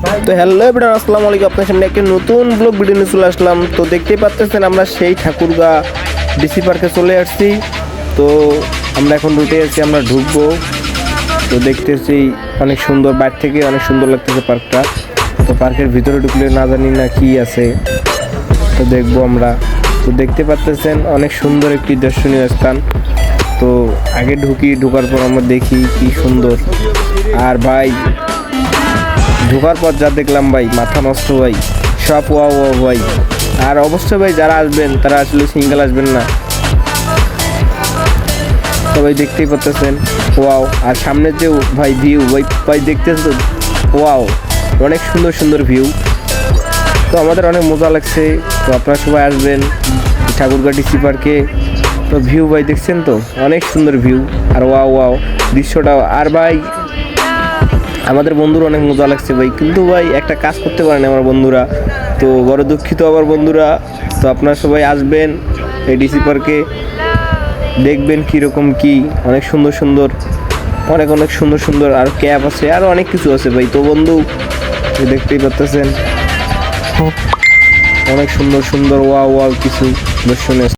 তো hello everyone, আসসালামু আলাইকুম। আপনার সামনে একটা নতুন ব্লগ ভিডিও নিয়ে চলে আসলাম। তো দেখতেই পাচ্ছেন আমরা সেই ঠাকুরগাঁ ডিসি পার্কে চলে আসছি। তো আমরা এখন রুটে আছি, আমরা ঢুকবো। তো দেখতেছি অনেক সুন্দর, বাইরে থেকে অনেক সুন্দর লাগতেছে পার্কটা। তো পার্কের ভিতরে ঢুকলে না জানি না কি আছে, তো দেখবো আমরা। তো দেখতে পাচ্ছেন অনেক সুন্দর একটি দর্শনীয় স্থান। তো আগে ঢোকার পর আমরা দেখি কি সুন্দর। আর ভাই ঢোকার পর যা দেখলাম ভাই, মাথা নষ্ট ভাই, সব ওয়াও ওয়াও ভাই। আর অবশ্যই ভাই যারা আসবেন তারা আসলে সিঙ্গেল আসবেন না। তো ভাই দেখতেই পাচ্ছেন ওয়াও। আর সামনের যে ভাই ভিউ ভাই দেখতেছেন ওয়াও, অনেক সুন্দর সুন্দর ভিউ। তো আমাদের অনেক মজা লাগছে। তো আপনারা সবাই আসবেন ঠাকুরগাঁ ডিসি পার্কে। তো ভিউ ভাই দেখছেন তো, অনেক সুন্দর ভিউ। আর ওয়াও ওয়াও দৃশ্যটা। আর ভাই আমাদের বন্ধুরা অনেক মজা লাগছে ভাই, কিন্তু ভাই একটা কাজ করতে পারেন আমার বন্ধুরা, তো বড় দুঃখিত আমার বন্ধুরা। তো আপনারা সবাই আসবেন এই ডিসি পার্কে, দেখবেন কীরকম কি, অনেক সুন্দর সুন্দর, অনেক সুন্দর সুন্দর আর ক্যাব আছে, আরও অনেক কিছু আছে ভাই। তো বন্ধু দেখতেই পাচ্ছেন অনেক সুন্দর সুন্দর ওয়াও ওয়াও কিছু দর্শনীয়